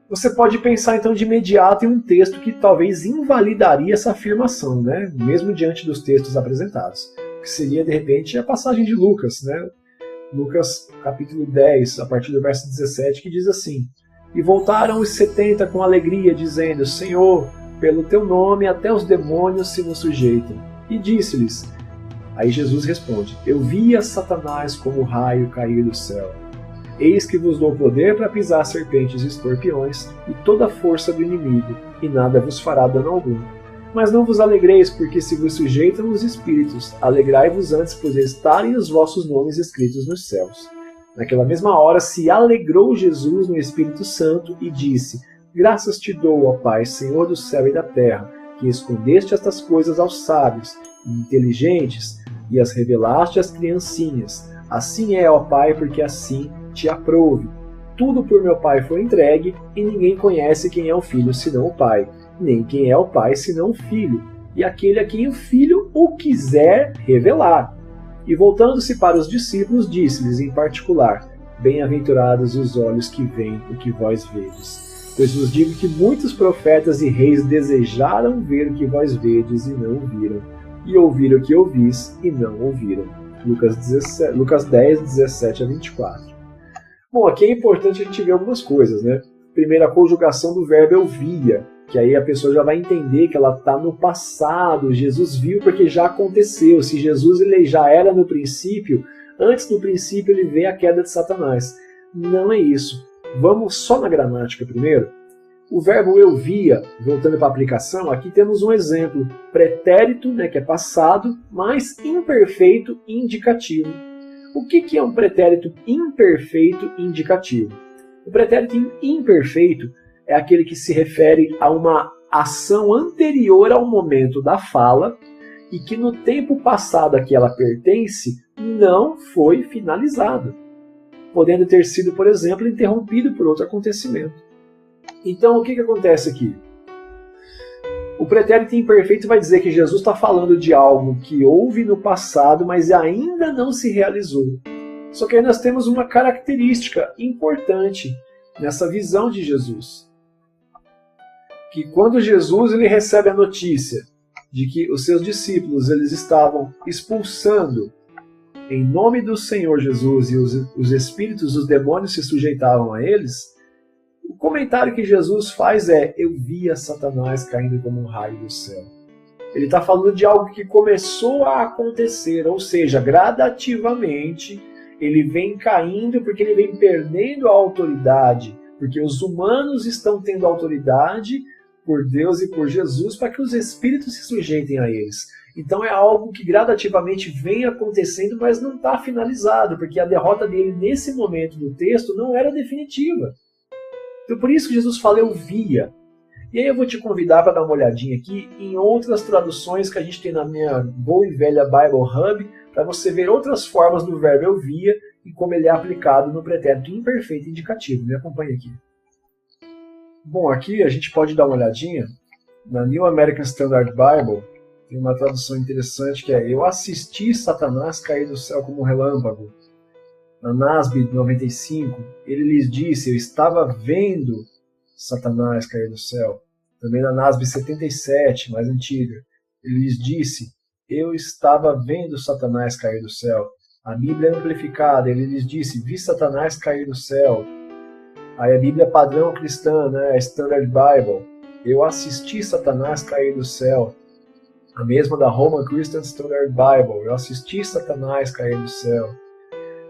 Você pode pensar então de imediato em um texto que talvez invalidaria essa afirmação, né? Mesmo diante dos textos apresentados, que seria de repente a passagem de Lucas, né? Lucas capítulo 10, a partir do verso 17, que diz assim: E voltaram os 70 com alegria, dizendo: Senhor, pelo teu nome até os demônios se nos sujeitam. E disse-lhes, aí Jesus responde: Eu via Satanás como raio cair do céu. Eis que vos dou poder para pisar serpentes e escorpiões e toda a força do inimigo, e nada vos fará dano algum. Mas não vos alegreis, porque se vos sujeitam os espíritos, alegrai-vos antes por estarem os vossos nomes escritos nos céus. Naquela mesma hora se alegrou Jesus no Espírito Santo e disse: Graças te dou, ó Pai, Senhor do céu e da terra, que escondeste estas coisas aos sábios e inteligentes e as revelaste às criancinhas. Assim é, ó Pai, porque assim te aprouve. Tudo por meu Pai foi entregue, e ninguém conhece quem é o Filho senão o Pai, nem quem é o Pai senão o Filho, e aquele a quem o Filho o quiser revelar. E voltando-se para os discípulos, disse-lhes em particular: Bem-aventurados os olhos que veem o que vós vedes. Pois vos digo que muitos profetas e reis desejaram ver o que vós vedes e não viram, e ouvir o que ouvis e não ouviram. Lucas 10, 17 a 24. Bom, aqui é importante a gente ver algumas coisas, né? Primeiro, a conjugação do verbo eu via, que aí a pessoa já vai entender que ela está no passado. Jesus viu porque já aconteceu. Se Jesus ele já era no princípio, antes do princípio ele vê a queda de Satanás. Não é isso. Vamos só na gramática primeiro. O verbo eu via, voltando para a aplicação, aqui temos um exemplo. Pretérito, né, que é passado, mais imperfeito indicativo. O que é um pretérito imperfeito indicativo? O pretérito imperfeito é aquele que se refere a uma ação anterior ao momento da fala e que no tempo passado a que ela pertence não foi finalizado, podendo ter sido, por exemplo, interrompido por outro acontecimento. Então, o que acontece aqui? O pretérito imperfeito vai dizer que Jesus está falando de algo que houve no passado, mas ainda não se realizou. Só que aí nós temos uma característica importante nessa visão de Jesus. Que quando Jesus ele recebe a notícia de que os seus discípulos eles estavam expulsando em nome do Senhor Jesus e os espíritos, os demônios se sujeitavam a eles, o comentário que Jesus faz é: eu via Satanás caindo como um raio do céu. Ele está falando de algo que começou a acontecer, ou seja, gradativamente ele vem caindo porque ele vem perdendo a autoridade, porque os humanos estão tendo autoridade por Deus e por Jesus para que os espíritos se sujeitem a eles. Então é algo que gradativamente vem acontecendo, mas não está finalizado, porque a derrota dele nesse momento do texto não era definitiva. Então por isso que Jesus fala eu via. E aí eu vou te convidar para dar uma olhadinha aqui em outras traduções que a gente tem na minha boa e velha Bible Hub, para você ver outras formas do verbo eu via e como ele é aplicado no pretérito imperfeito indicativo. Me acompanhe aqui. Bom, aqui a gente pode dar uma olhadinha na New American Standard Bible. Tem uma tradução interessante que é: eu assisti Satanás cair do céu como um relâmpago. Na NASB 95, ele lhes disse: eu estava vendo Satanás cair do céu. Também na NASB 77, mais antiga, ele lhes disse: eu estava vendo Satanás cair do céu. A Bíblia amplificada, ele lhes disse: vi Satanás cair do céu. Aí a Bíblia padrão cristã, né, a Standard Bible: eu assisti Satanás cair do céu. A mesma da Roman Christian Standard Bible: eu assisti Satanás cair do céu.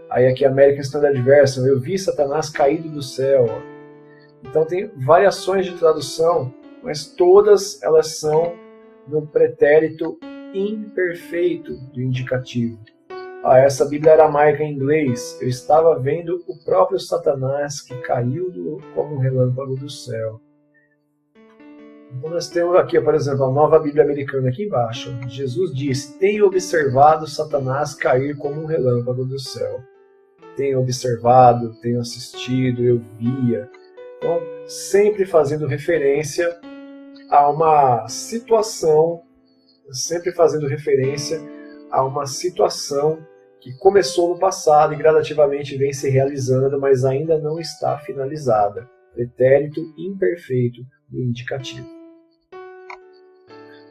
Aí aqui a American Standard Version: eu vi Satanás caído do céu. Então tem variações de tradução, mas todas elas são no pretérito imperfeito do indicativo. Essa Bíblia aramaica em inglês: eu estava vendo o próprio Satanás que caiu como um relâmpago do céu. Então nós temos aqui, por exemplo, a Nova Bíblia Americana aqui embaixo. Jesus disse: tenho observado Satanás cair como um relâmpago do céu. Tenho observado, tenho assistido, eu via. Então, sempre fazendo referência a uma situação, que começou no passado e gradativamente vem se realizando, mas ainda não está finalizada. Pretérito imperfeito do indicativo.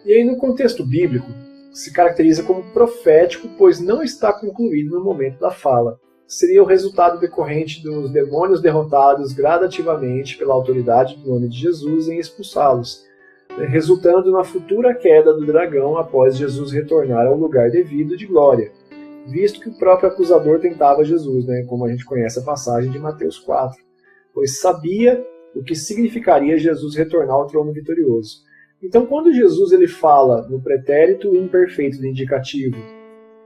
E aí, no contexto bíblico, se caracteriza como profético, pois não está concluído no momento da fala. Seria o resultado decorrente dos demônios derrotados gradativamente pela autoridade do nome de Jesus em expulsá-los, resultando na futura queda do dragão após Jesus retornar ao lugar devido de glória, visto que o próprio acusador tentava Jesus, como a gente conhece a passagem de Mateus 4, pois sabia o que significaria Jesus retornar ao trono vitorioso. Então, quando Jesus ele fala no pretérito imperfeito do indicativo,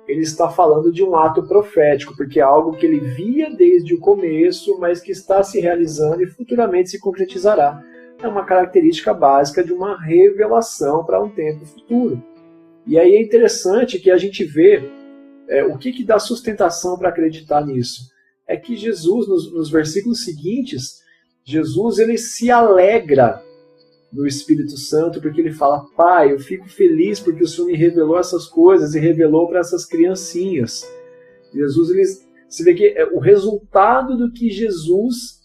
ele está falando de um ato profético, porque é algo que ele via desde o começo, mas que está se realizando e futuramente se concretizará. É uma característica básica de uma revelação para um tempo futuro. E aí é interessante que a gente vê o que dá sustentação para acreditar nisso. É que Jesus, nos versículos seguintes, Jesus ele se alegra no Espírito Santo, porque ele fala: Pai, eu fico feliz porque o Senhor me revelou essas coisas e revelou para essas criancinhas. Jesus, você vê que o resultado do que Jesus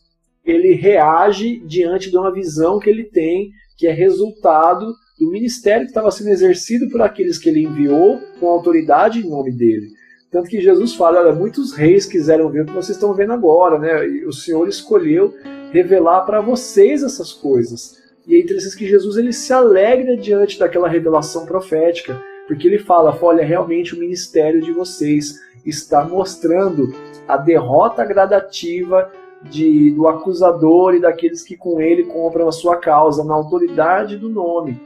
ele reage diante de uma visão que ele tem, que é resultado do ministério que estava sendo exercido por aqueles que ele enviou com autoridade em nome dele. Tanto que Jesus fala: olha, muitos reis quiseram ver o que vocês estão vendo agora, E o Senhor escolheu revelar para vocês essas coisas. E é interessante que Jesus ele se alegra diante daquela revelação profética, porque ele fala: olha, realmente o ministério de vocês está mostrando a derrota gradativa do acusador e daqueles que com ele compram a sua causa, na autoridade do nome.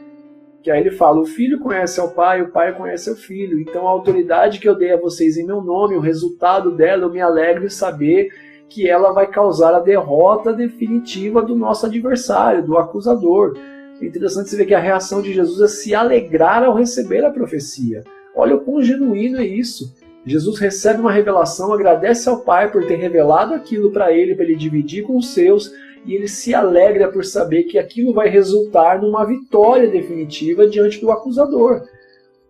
Que aí ele fala: o filho conhece ao pai, o pai conhece ao filho. Então a autoridade que eu dei a vocês em meu nome, o resultado dela, eu me alegro em saber que ela vai causar a derrota definitiva do nosso adversário, do acusador. É interessante você ver que a reação de Jesus é se alegrar ao receber a profecia. Olha o quão genuíno é isso. Jesus recebe uma revelação, agradece ao Pai por ter revelado aquilo para ele dividir com os seus, e ele se alegra por saber que aquilo vai resultar numa vitória definitiva diante do acusador.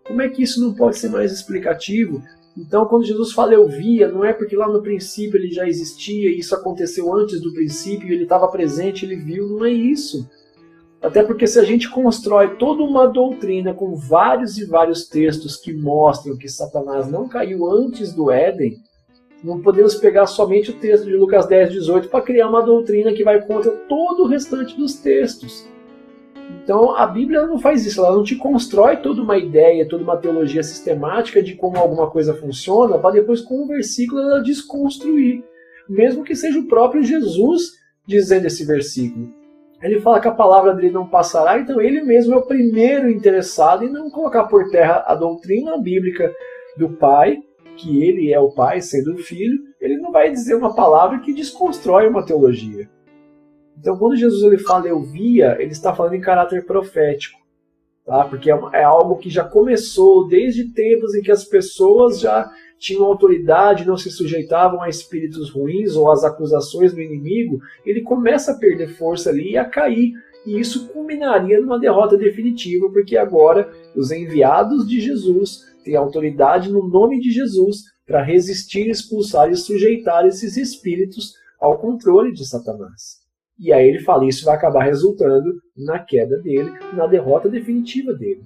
Como é que isso não pode ser mais explicativo? Então, quando Jesus fala eu via, não é porque lá no princípio ele já existia, e isso aconteceu antes do princípio, ele estava presente, ele viu, não é isso. Até porque se a gente constrói toda uma doutrina com vários e vários textos que mostram que Satanás não caiu antes do Éden, não podemos pegar somente o texto de Lucas 10, 18 para criar uma doutrina que vai contra todo o restante dos textos. Então a Bíblia não faz isso, ela não te constrói toda uma ideia, toda uma teologia sistemática de como alguma coisa funciona, para depois com um versículo ela desconstruir. Mesmo que seja o próprio Jesus dizendo esse versículo. Ele fala que a palavra dele não passará, então ele mesmo é o primeiro interessado em não colocar por terra a doutrina bíblica do Pai, que ele é o Pai sendo o Filho. Ele não vai dizer uma palavra que desconstrói uma teologia. Então, quando Jesus ele fala eu via, ele está falando em caráter profético, tá? Porque é algo que já começou desde tempos em que as pessoas já tinham autoridade, não se sujeitavam a espíritos ruins ou às acusações do inimigo. Ele começa a perder força ali e a cair, e isso culminaria numa derrota definitiva, porque agora os enviados de Jesus têm autoridade no nome de Jesus para resistir, expulsar e sujeitar esses espíritos ao controle de Satanás. E aí ele fala, isso vai acabar resultando na queda dele, na derrota definitiva dele.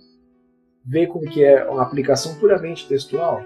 Vê como que é uma aplicação puramente textual?